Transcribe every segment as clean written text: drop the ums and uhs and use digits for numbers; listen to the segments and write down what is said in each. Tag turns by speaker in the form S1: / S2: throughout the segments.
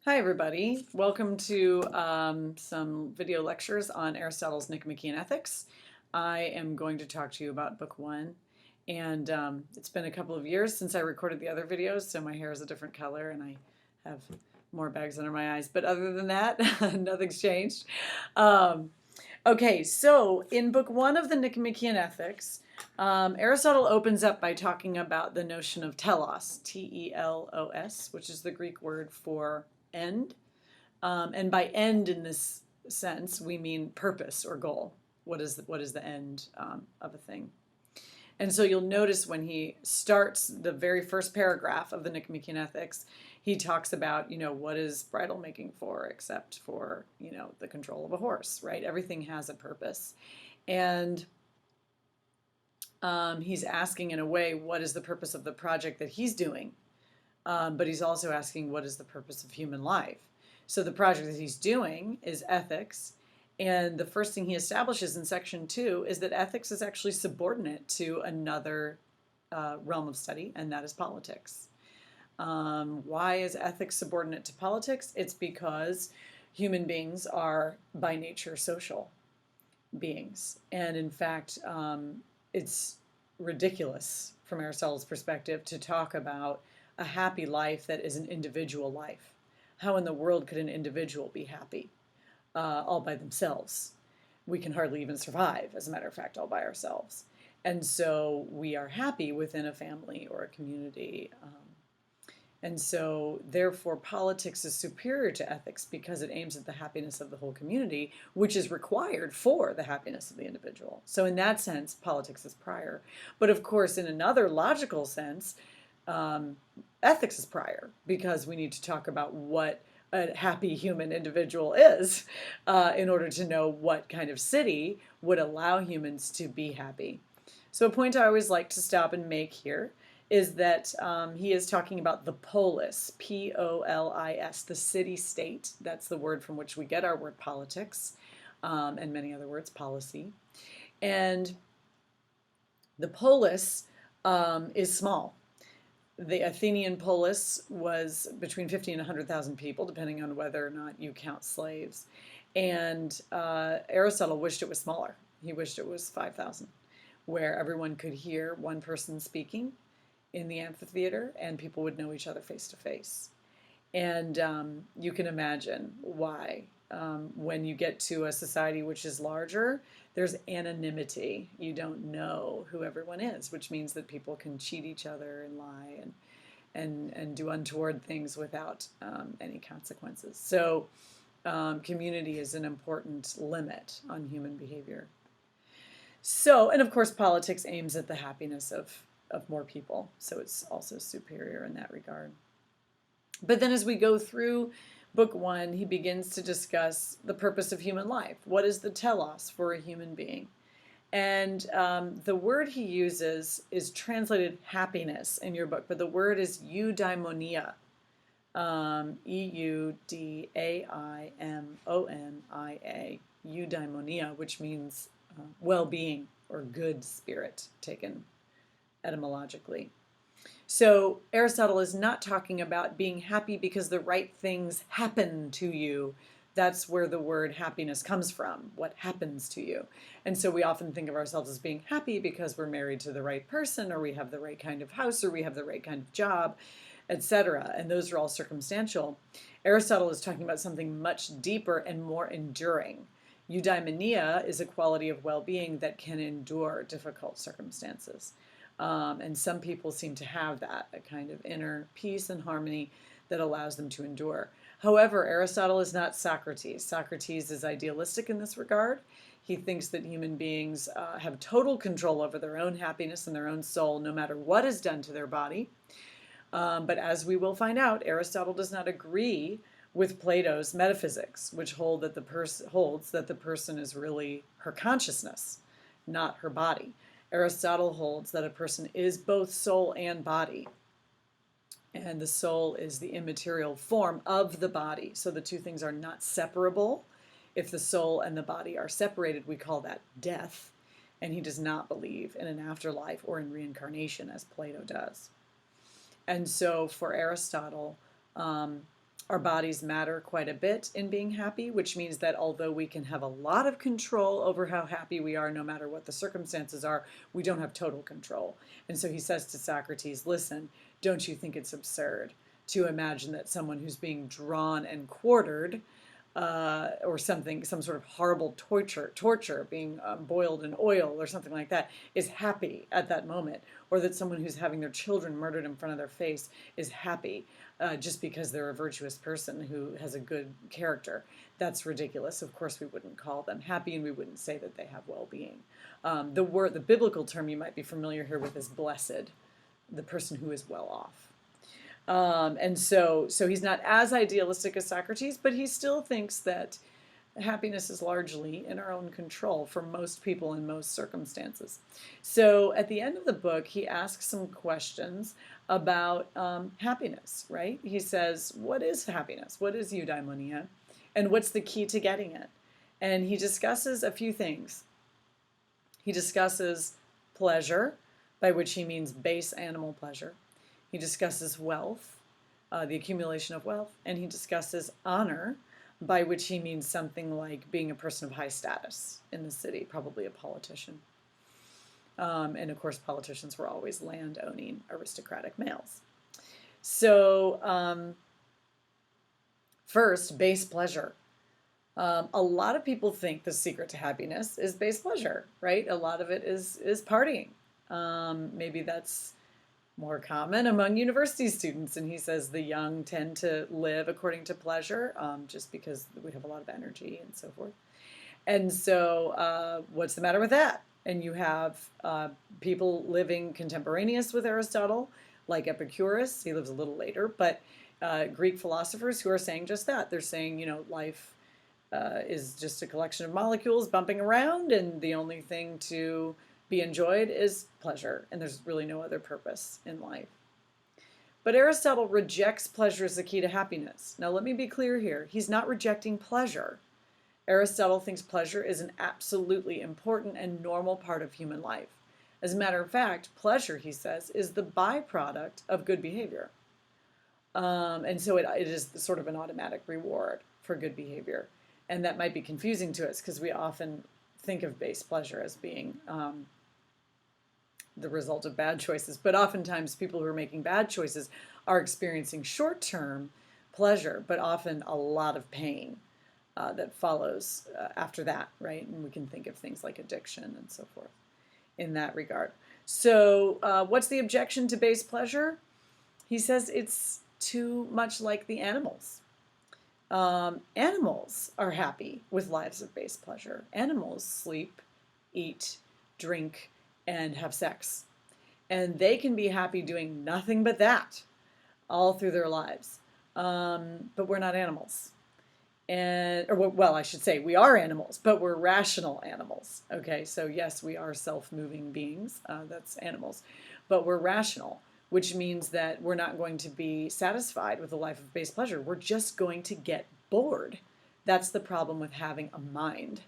S1: Hi, everybody. Welcome to some video lectures on Aristotle's Nicomachean Ethics. I am going to talk to you about Book One. And it's been a couple of years since I recorded the other videos, so my hair is a different color and I have more bags under my eyes. But other than that, nothing's changed. Um, okay, so in Book One of the Nicomachean Ethics, Aristotle opens up by talking about the notion of telos, T-E-L-O-S, which is the Greek word for end. And by end in this sense, we mean purpose or goal. What is the end of a thing? And so you'll notice when he starts the very first paragraph of the Nicomachean Ethics, he talks about, what is bridle making for except for, the control of a horse, right? Everything has a purpose. And he's asking, in a way, what is the purpose of the project that he's doing? But he's also asking, what is the purpose of human life? So the project that he's doing is ethics. And the first thing he establishes in section 2 is that ethics is actually subordinate to another realm of study, and that is politics. Why is ethics subordinate to politics? It's because human beings are by nature social beings. And in fact, it's ridiculous from Aristotle's perspective to talk about a happy life that is an individual life. How in the world could an individual be happy all by themselves? We can hardly even survive, as a matter of fact, all by ourselves. And so we are happy within a family or a community. And so, therefore, politics is superior to ethics because it aims at the happiness of the whole community, which is required for the happiness of the individual. So, in that sense, politics is prior. But of course, in another logical sense, ethics is prior because we need to talk about what a happy human individual is in order to know what kind of city would allow humans to be happy. So, a point I always like to stop and make here is that he is talking about the polis, P-O-L-I-S, the city-state. That's the word from which we get our word politics, and many other words, policy. And the polis is small. The Athenian polis was between 50 and 100,000 people, depending on whether or not you count slaves. And Aristotle wished it was smaller. He wished it was 5,000, where everyone could hear one person speaking in the amphitheater, and people would know each other face to face. And you can imagine why. When you get to a society which is larger, there's anonymity. You don't know who everyone is, which means that people can cheat each other and lie and do untoward things without any consequences. So community is an important limit on human behavior. So, and of course, politics aims at the happiness of more people. So it's also superior in that regard. But then as we go through Book One, he begins to discuss the purpose of human life. What is the telos for a human being? And the word he uses is translated happiness in your book, but the word is eudaimonia, E-U-D-A-I-M-O-N-I-A, eudaimonia, which means well-being or good spirit, taken etymologically. So Aristotle is not talking about being happy because the right things happen to you. That's where the word happiness comes from, what happens to you. And so we often think of ourselves as being happy because we're married to the right person, or we have the right kind of house, or we have the right kind of job, etc. And those are all circumstantial. Aristotle is talking about something much deeper and more enduring. Eudaimonia is a quality of well-being that can endure difficult circumstances. And some people seem to have that, a kind of inner peace and harmony that allows them to endure. However, Aristotle is not Socrates. Socrates is idealistic in this regard. He thinks that human beings have total control over their own happiness and their own soul, no matter what is done to their body. But as we will find out, Aristotle does not agree with Plato's metaphysics, which holds that the person is really her consciousness, not her body. Aristotle holds that a person is both soul and body, and the soul is the immaterial form of the body. So the two things are not separable. If the soul and the body are separated, we call that death, and he does not believe in an afterlife or in reincarnation as Plato does. And so for Aristotle, Our bodies matter quite a bit in being happy, which means that although we can have a lot of control over how happy we are, no matter what the circumstances are, we don't have total control. And so he says to Socrates, listen, don't you think it's absurd to imagine that someone who's being drawn and quartered, or something, some sort of horrible torture, being boiled in oil or something like that, is happy at that moment, or that someone who's having their children murdered in front of their face is happy just because they're a virtuous person who has a good character. That's ridiculous. Of course, we wouldn't call them happy, and we wouldn't say that they have well-being. The biblical term you might be familiar here with is blessed, the person who is well off. And so he's not as idealistic as Socrates, but he still thinks that happiness is largely in our own control for most people in most circumstances. So at the end of the book, he asks some questions about happiness, right? He says, what is happiness? What is eudaimonia? And what's the key to getting it? And he discusses a few things. He discusses pleasure, by which he means base animal pleasure. He discusses wealth, the accumulation of wealth, and he discusses honor, by which he means something like being a person of high status in the city, probably a politician. And of course, politicians were always land-owning aristocratic males. So first, base pleasure. A lot of people think the secret to happiness is base pleasure, right? A lot of it is partying. Maybe that's more common among university students, and he says the young tend to live according to pleasure, just because we have a lot of energy and so forth. And so what's the matter with that? And you have people living contemporaneous with Aristotle, like Epicurus. He lives a little later, but Greek philosophers who are saying just that. They're saying, life is just a collection of molecules bumping around, and the only thing to be enjoyed is pleasure, and there's really no other purpose in life. But Aristotle rejects pleasure as the key to happiness. Now let me be clear here. He's not rejecting pleasure. Aristotle thinks pleasure is an absolutely important and normal part of human life. As a matter of fact, pleasure, he says, is the byproduct of good behavior. And so it is sort of an automatic reward for good behavior. And that might be confusing to us because we often think of base pleasure as being the result of bad choices. But oftentimes people who are making bad choices are experiencing short-term pleasure, but often a lot of pain that follows after that, right? And we can think of things like addiction and so forth in that regard. So what's the objection to base pleasure? He says it's too much like the animals. Animals are happy with lives of base pleasure. Animals sleep, eat, drink, and have sex. And they can be happy doing nothing but that all through their lives. But we're not animals. Well, I should say we are animals, but we're rational animals. Okay, so yes, we are self-moving beings. That's animals. But we're rational, which means that we're not going to be satisfied with a life of base pleasure. We're just going to get bored. That's the problem with having a mind.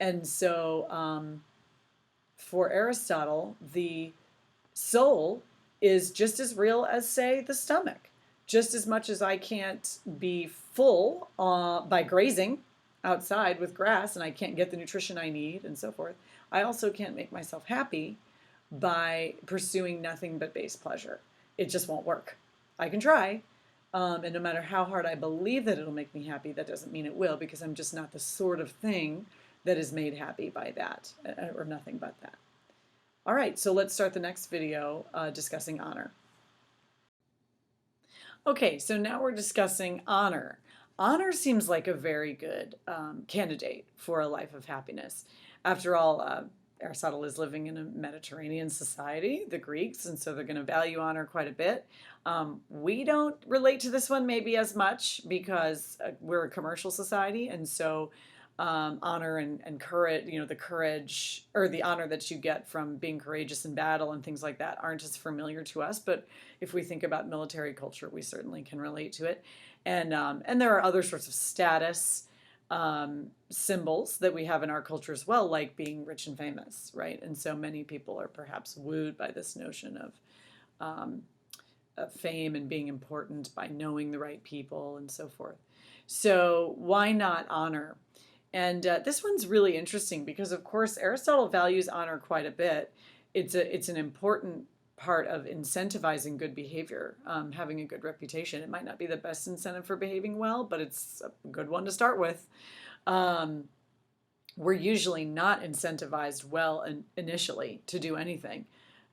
S1: And so for Aristotle, the soul is just as real as, say, the stomach. Just as much as I can't be full by grazing outside with grass and I can't get the nutrition I need and so forth, I also can't make myself happy by pursuing nothing but base pleasure. It just won't work. I can try, and no matter how hard I believe that it'll make me happy, that doesn't mean it will, because I'm just not the sort of thing that is made happy by that, or nothing but that. All right, so let's start the next video discussing honor. Okay, so now we're discussing honor. Honor seems like a very good candidate for a life of happiness. After all, Aristotle is living in a Mediterranean society, the Greeks, and so they're going to value honor quite a bit. We don't relate to this one maybe as much because we're a commercial society, and so honor and courage, the courage or the honor that you get from being courageous in battle and things like that aren't as familiar to us. But if we think about military culture, we certainly can relate to it. And there are other sorts of status symbols that we have in our culture as well, like being rich and famous, right? And so many people are perhaps wooed by this notion of fame and being important by knowing the right people and so forth. So why not honor? And this one's really interesting because, of course, Aristotle values honor quite a bit. It's an important part of incentivizing good behavior, having a good reputation. It might not be the best incentive for behaving well, but it's a good one to start with. We're usually not incentivized well initially to do anything.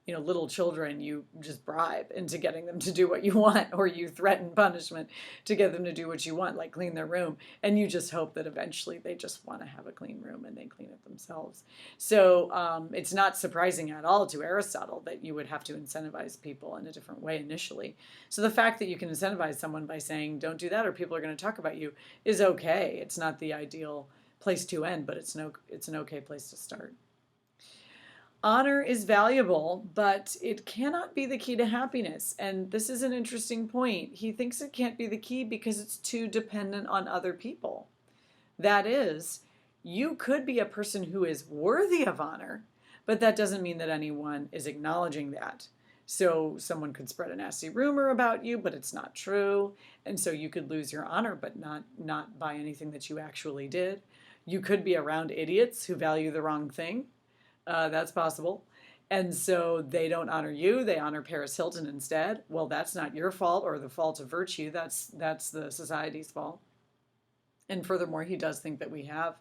S1: Little children, you just bribe into getting them to do what you want, or you threaten punishment to get them to do what you want, like clean their room. And you just hope that eventually they just want to have a clean room and they clean it themselves. So it's not surprising at all to Aristotle that you would have to incentivize people in a different way initially. So the fact that you can incentivize someone by saying, don't do that, or people are going to talk about you, is okay. It's not the ideal place to end, but it's an okay place to start. Honor is valuable, but it cannot be the key to happiness. And this is an interesting point. He thinks it can't be the key because it's too dependent on other people. That is, you could be a person who is worthy of honor, but that doesn't mean that anyone is acknowledging that. So someone could spread a nasty rumor about you, but it's not true. And so you could lose your honor, but not by anything that you actually did. You could be around idiots who value the wrong thing. That's possible. And so they don't honor you, they honor Paris Hilton instead. Well, that's not your fault or the fault of virtue, that's the society's fault. And furthermore, he does think that we have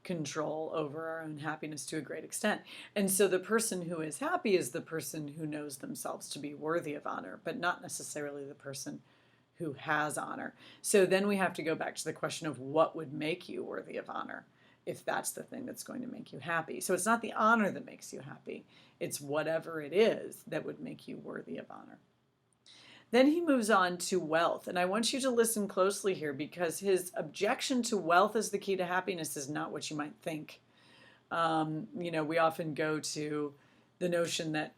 S1: control over our own happiness to a great extent. And so the person who is happy is the person who knows themselves to be worthy of honor, but not necessarily the person who has honor. So then we have to go back to the question of what would make you worthy of honor, if that's the thing that's going to make you happy. So it's not the honor that makes you happy. It's whatever it is that would make you worthy of honor. Then he moves on to wealth. And I want you to listen closely here because his objection to wealth as the key to happiness is not what you might think. We often go to the notion that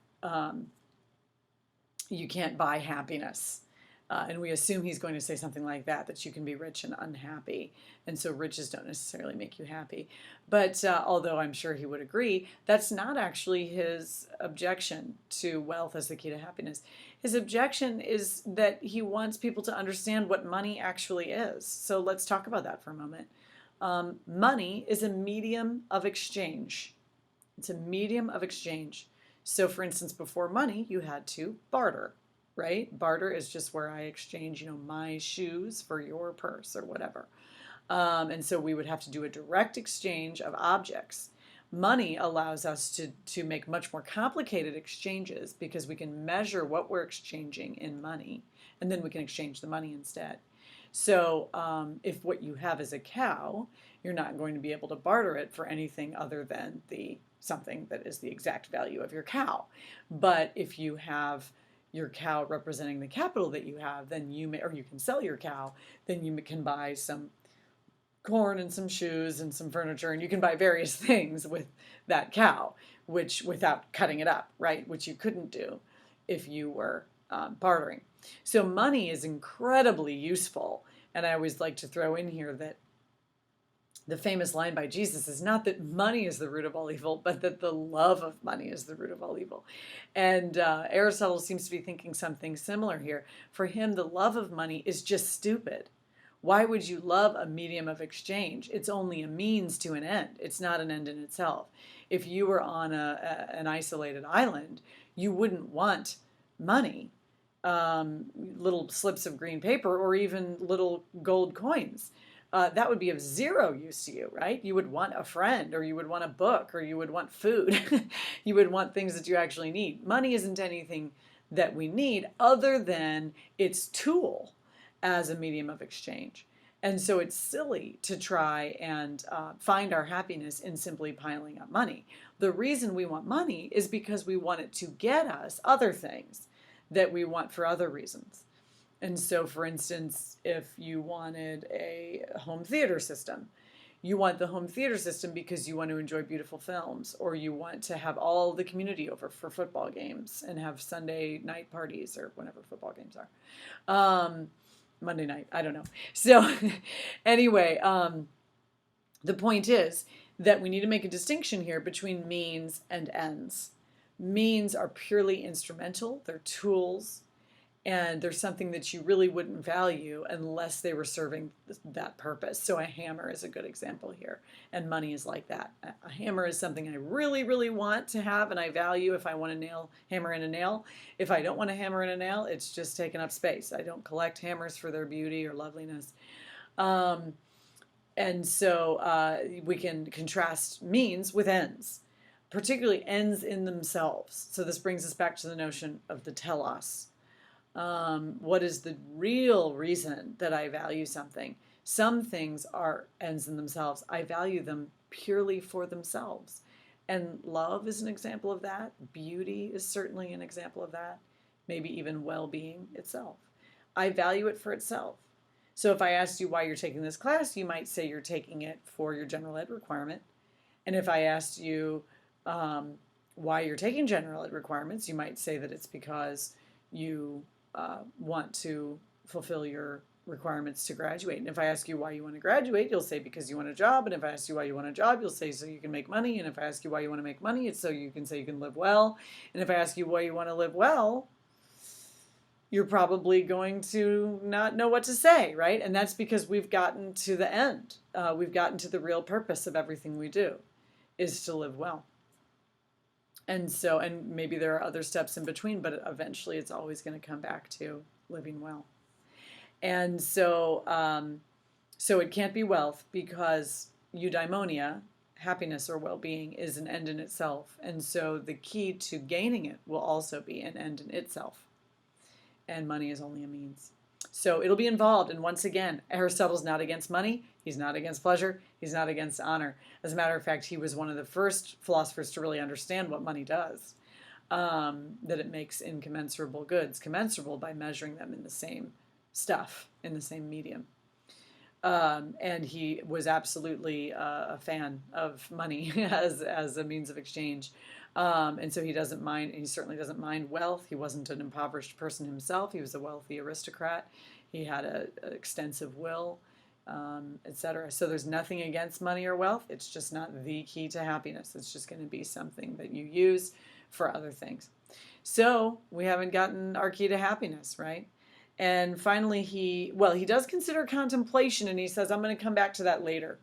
S1: you can't buy happiness. And we assume he's going to say something like that you can be rich and unhappy. And so riches don't necessarily make you happy. But although I'm sure he would agree, that's not actually his objection to wealth as the key to happiness. His objection is that he wants people to understand what money actually is. So let's talk about that for a moment. Money is a medium of exchange. It's a medium of exchange. So for instance, before money, you had to barter. Right? Barter is just where I exchange, my shoes for your purse or whatever. And so we would have to do a direct exchange of objects. Money allows us to make much more complicated exchanges because we can measure what we're exchanging in money, and then we can exchange the money instead. So if what you have is a cow, you're not going to be able to barter it for anything other than something that is the exact value of your cow. But if you have your cow representing the capital that you have, then you can sell your cow, then you can buy some corn and some shoes and some furniture, and you can buy various things with that cow, which without cutting it up, right? Which you couldn't do if you were bartering. So money is incredibly useful, and I always like to throw in here that the famous line by Jesus is not that money is the root of all evil, but that the love of money is the root of all evil. And Aristotle seems to be thinking something similar here. For him, the love of money is just stupid. Why would you love a medium of exchange? It's only a means to an end. It's not an end in itself. If you were on an isolated island, you wouldn't want money, little slips of green paper, or even little gold coins. That would be of zero use to you, right? You would want a friend, or you would want a book, or you would want food. You would want things that you actually need. Money isn't anything that we need other than its tool as a medium of exchange. And so it's silly to try and find our happiness in simply piling up money. The reason we want money is because we want it to get us other things that we want for other reasons. And so, for instance, if you wanted a home theater system, you want the home theater system because you want to enjoy beautiful films, or you want to have all the community over for football games and have Sunday night parties, or whenever football games are. Monday night, I don't know. So anyway, the point is that we need to make a distinction here between means and ends. Means are purely instrumental, they're tools. And there's something that you really wouldn't value unless they were serving that purpose. So a hammer is a good example here. And money is like that. A hammer is something I really, really want to have and I value if I want to hammer in a nail. If I don't want to hammer in a nail, it's just taking up space. I don't collect hammers for their beauty or loveliness. And so we can contrast means with ends, particularly ends in themselves. So this brings us back to the notion of the telos. What is the real reason that I value something? Some things are ends in themselves. I value them purely for themselves. And love is an example of that. Beauty is certainly an example of that. Maybe even well-being itself. I value it for itself. So if I asked you why you're taking this class, you might say you're taking it for your general ed requirement. And if I asked you why you're taking general ed requirements, you might say that it's because you want to fulfill your requirements to graduate. And if I ask you why you want to graduate, you'll say because you want a job. And if I ask you why you want a job, you'll say so you can make money. And if I ask you why you want to make money, it's so you can say you can live well. And if I ask you why you want to live well, you're probably going to not know what to say, right? And that's because we've gotten to the end. We've gotten to the real purpose of everything we do is to live well. And so, and maybe there are other steps in between, but eventually it's always going to come back to living well. And so, so it can't be wealth because eudaimonia, happiness or well-being, is an end in itself. And so the key to gaining it will also be an end in itself. And money is only a means. So it'll be involved. And once again, Aristotle's not against money. He's not against pleasure. He's not against honor. As a matter of fact, he was one of the first philosophers to really understand what money does, that it makes incommensurable goods commensurable by measuring them in the same stuff, in the same medium. And he was absolutely a fan of money as a means of exchange. And so he doesn't mind, he certainly doesn't mind wealth. He wasn't an impoverished person himself. He was a wealthy aristocrat. He had an extensive will, etc. So there's nothing against money or wealth. It's just not the key to happiness. It's just going to be something that you use for other things. So we haven't gotten our key to happiness, right? And finally, he does consider contemplation, and he says, I'm going to come back to that later.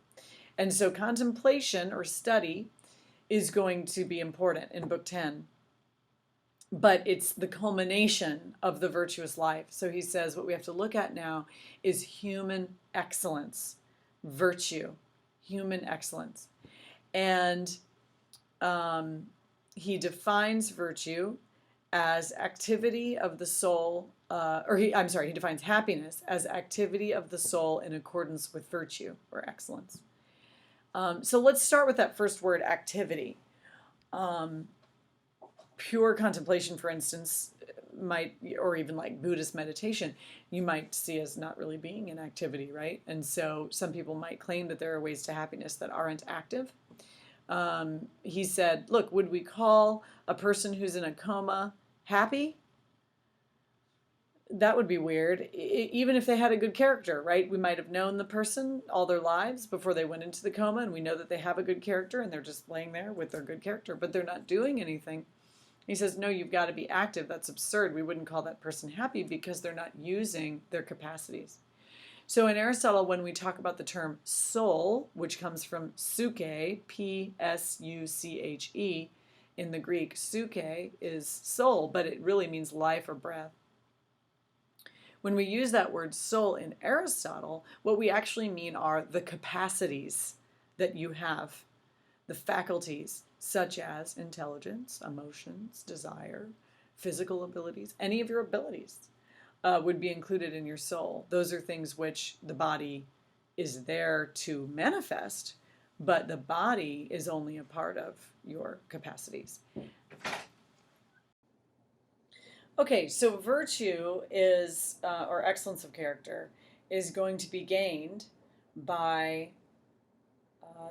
S1: And so contemplation or study is going to be important in Book 10. But it's the culmination of the virtuous life. So he says what we have to look at now is human excellence, virtue, human excellence. And he defines virtue as activity of the soul, he defines happiness as activity of the soul in accordance with virtue or excellence. So let's start with that first word, activity. Pure contemplation, for instance, might, or even like Buddhist meditation, you might see as not really being an activity, right? And so some people might claim that there are ways to happiness that aren't active. He said, look, would we call a person who's in a coma happy? That would be weird, even if they had a good character, right? We might have known the person all their lives before they went into the coma, and we know that they have a good character, and they're just laying there with their good character, but they're not doing anything. He says, no, you've got to be active. That's absurd. We wouldn't call that person happy because they're not using their capacities. So in Aristotle, when we talk about the term soul, which comes from psuche, P-S-U-C-H-E, in the Greek, psuche is soul, but it really means life or breath. When we use that word soul in Aristotle, what we actually mean are the capacities that you have, the faculties, such as intelligence, emotions, desire, physical abilities, any of your abilities would be included in your soul. Those are things which the body is there to manifest, but the body is only a part of your capacities. Okay, so virtue is, or excellence of character, is going to be gained by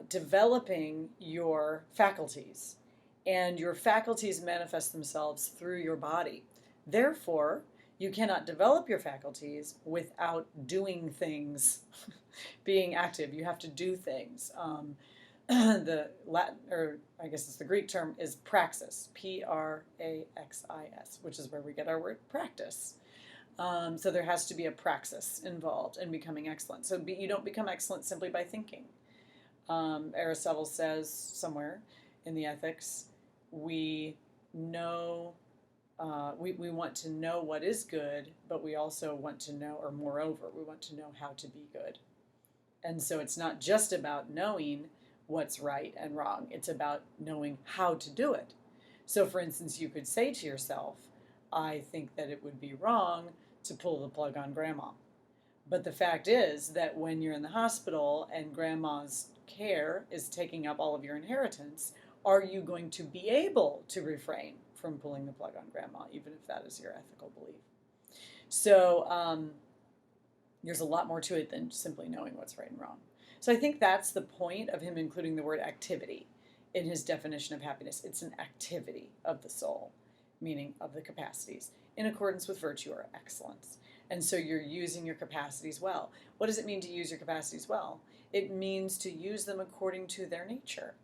S1: developing your faculties. And your faculties manifest themselves through your body. Therefore, you cannot develop your faculties without doing things, being active. You have to do things. The Latin, or I guess it's the Greek term, is praxis, P-R-A-X-I-S, which is where we get our word practice. So there has to be a praxis involved in becoming excellent. So you don't become excellent simply by thinking. Aristotle says somewhere in the Ethics, we know, we want to know what is good, but we also want to know, or moreover, we want to know how to be good. And so it's not just about knowing what's right and wrong, it's about knowing how to do it. So, for instance, you could say to yourself, I think that it would be wrong to pull the plug on grandma. But the fact is that when you're in the hospital and grandma's care is taking up all of your inheritance, are you going to be able to refrain from pulling the plug on grandma, even if that is your ethical belief? So there's a lot more to it than simply knowing what's right and wrong. So I think that's the point of him including the word activity in his definition of happiness. It's an activity of the soul, meaning of the capacities, in accordance with virtue or excellence. And so you're using your capacities well. What does it mean to use your capacities well? It means to use them according to their nature,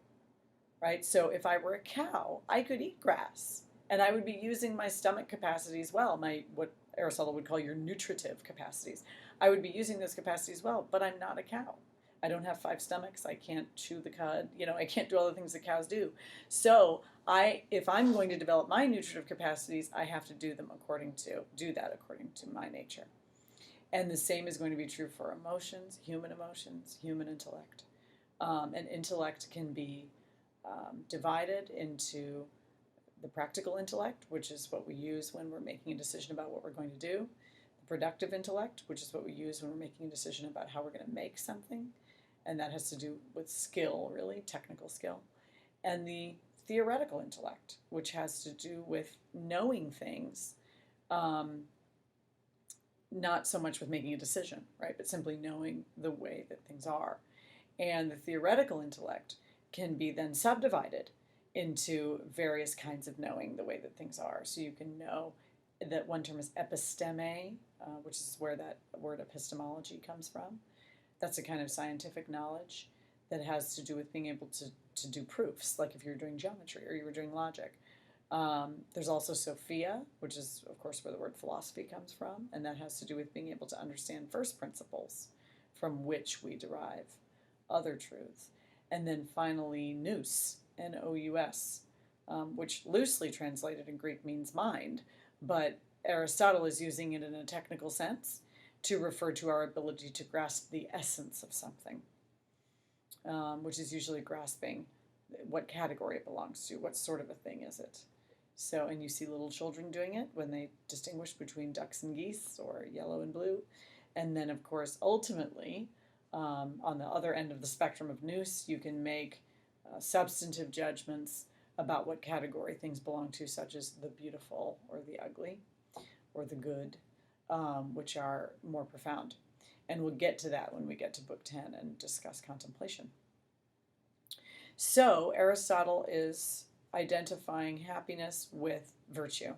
S1: right? So if I were a cow, I could eat grass, and I would be using my stomach capacities well, what Aristotle would call your nutritive capacities. I would be using those capacities well, but I'm not a cow. I don't have 5 stomachs. I can't chew the cud. I can't do all the things that cows do. So if I'm going to develop my nutritive capacities, I have to do that according to my nature. And the same is going to be true for emotions, human intellect. And intellect can be divided into the practical intellect, which is what we use when we're making a decision about what we're going to do. The productive intellect, which is what we use when we're making a decision about how we're going to make something. And that has to do with skill, really, technical skill. And the theoretical intellect, which has to do with knowing things, not so much with making a decision, right, but simply knowing the way that things are. And the theoretical intellect can be then subdivided into various kinds of knowing the way that things are. So you can know that one term is episteme, which is where that word epistemology comes from. That's a kind of scientific knowledge that has to do with being able to do proofs, like if you're doing geometry or you were doing logic. There's also Sophia, which is, of course, where the word philosophy comes from, and that has to do with being able to understand first principles from which we derive other truths. And then finally, nous, N-O-U-S, which loosely translated in Greek means mind, but Aristotle is using it in a technical sense to refer to our ability to grasp the essence of something, which is usually grasping what category it belongs to, what sort of a thing is it. So, and you see little children doing it when they distinguish between ducks and geese or yellow and blue. And then, of course, ultimately, on the other end of the spectrum of nous, you can make substantive judgments about what category things belong to, such as the beautiful or the ugly or the good, which are more profound. And we'll get to that when we get to Book 10 and discuss contemplation. So Aristotle is identifying happiness with virtue.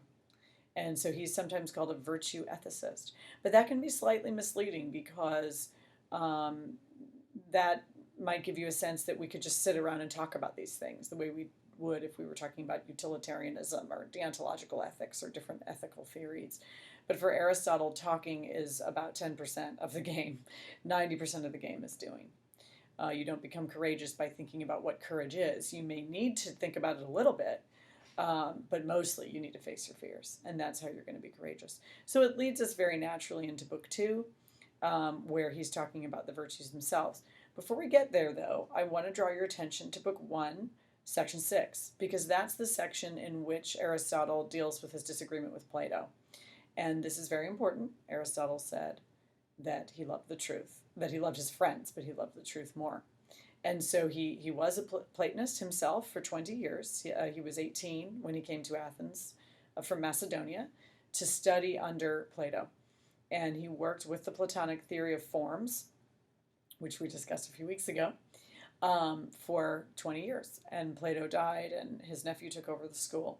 S1: And so he's sometimes called a virtue ethicist. But that can be slightly misleading because that might give you a sense that we could just sit around and talk about these things the way we would if we were talking about utilitarianism or deontological ethics or different ethical theories. But for Aristotle, talking is about 10% of the game. 90% of the game is doing. You don't become courageous by thinking about what courage is. You may need to think about it a little bit, but mostly you need to face your fears, and that's how you're going to be courageous. So it leads us very naturally into Book 2, where he's talking about the virtues themselves. Before we get there, though, I want to draw your attention to Book 1, Section 6, because that's the section in which Aristotle deals with his disagreement with Plato. And this is very important. Aristotle said that he loved the truth, that he loved his friends, but he loved the truth more. And so he was a Platonist himself for 20 years. He was 18 when he came to Athens from Macedonia to study under Plato. And he worked with the Platonic theory of forms, which we discussed a few weeks ago, for 20 years. And Plato died, and his nephew took over the school.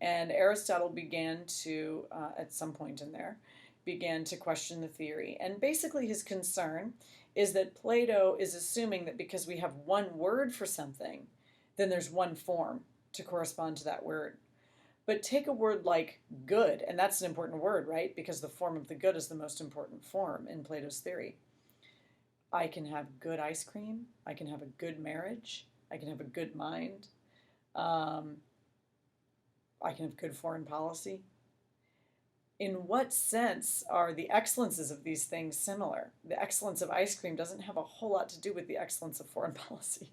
S1: And Aristotle began to, at some point in there, began to question the theory. And basically his concern is that Plato is assuming that because we have one word for something, then there's one form to correspond to that word. But take a word like good, and that's an important word, right? Because the form of the good is the most important form in Plato's theory. I can have good ice cream. I can have a good marriage. I can have a good mind. Um, I can have good foreign policy. In what sense are the excellences of these things similar? The excellence of ice cream doesn't have a whole lot to do with the excellence of foreign policy,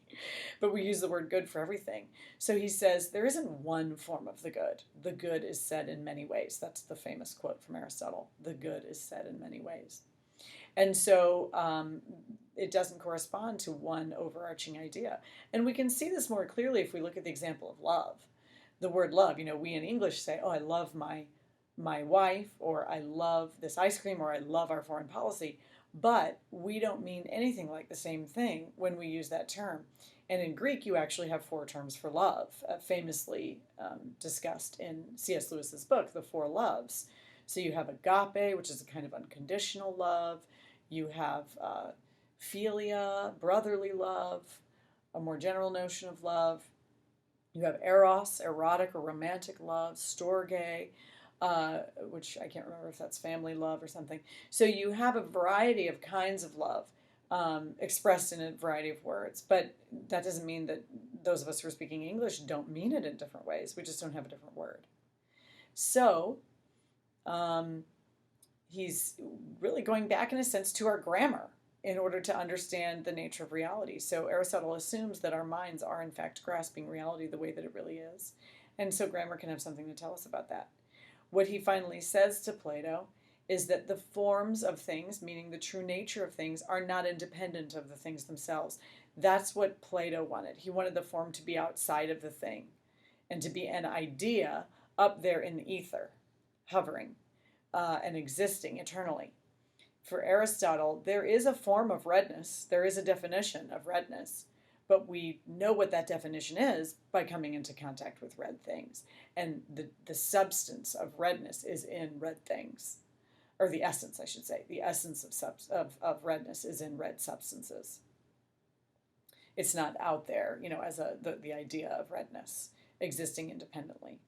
S1: but we use the word good for everything. So he says there isn't one form of the good. The good is said in many ways. That's the famous quote from Aristotle. The good is said in many ways. And so it doesn't correspond to one overarching idea. And we can see this more clearly if we look at the example of love. The word love, we in English say, oh, I love my wife, or I love this ice cream, or I love our foreign policy. But we don't mean anything like the same thing when we use that term. And in Greek, you actually have 4 terms for love, famously discussed in C.S. Lewis's book, The Four Loves. So you have agape, which is a kind of unconditional love. You have philia, brotherly love, a more general notion of love. You have eros, erotic or romantic love, storge, which I can't remember if that's family love or something. So you have a variety of kinds of love expressed in a variety of words. But that doesn't mean that those of us who are speaking English don't mean it in different ways. We just don't have a different word. So he's really going back, in a sense, to our grammar in order to understand the nature of reality. So Aristotle assumes that our minds are, in fact, grasping reality the way that it really is. And so grammar can have something to tell us about that. What he finally says to Plato is that the forms of things, meaning the true nature of things, are not independent of the things themselves. That's what Plato wanted. He wanted the form to be outside of the thing and to be an idea up there in the ether, hovering and existing eternally. For Aristotle, there is a form of redness, there is a definition of redness, but we know what that definition is by coming into contact with red things. And the substance of redness is in red things, or the essence, I should say. The essence of redness is in red substances. It's not out there, as the idea of redness existing independently.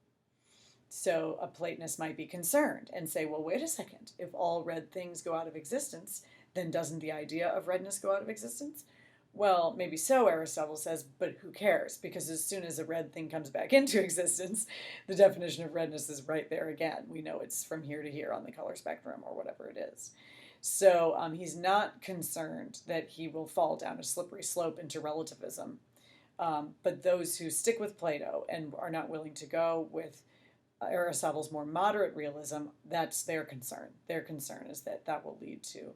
S1: So a Platonist might be concerned and say, well, wait a second. If all red things go out of existence, then doesn't the idea of redness go out of existence? Well, maybe so, Aristotle says, but who cares? Because as soon as a red thing comes back into existence, the definition of redness is right there again. We know it's from here to here on the color spectrum or whatever it is. So he's not concerned that he will fall down a slippery slope into relativism. But those who stick with Plato and are not willing to go with Aristotle's more moderate realism, that's their concern. Their concern is that that will lead to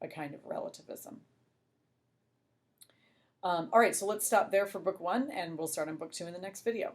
S1: a kind of relativism. All right, so let's stop there for book 1, and we'll start on book 2 in the next video.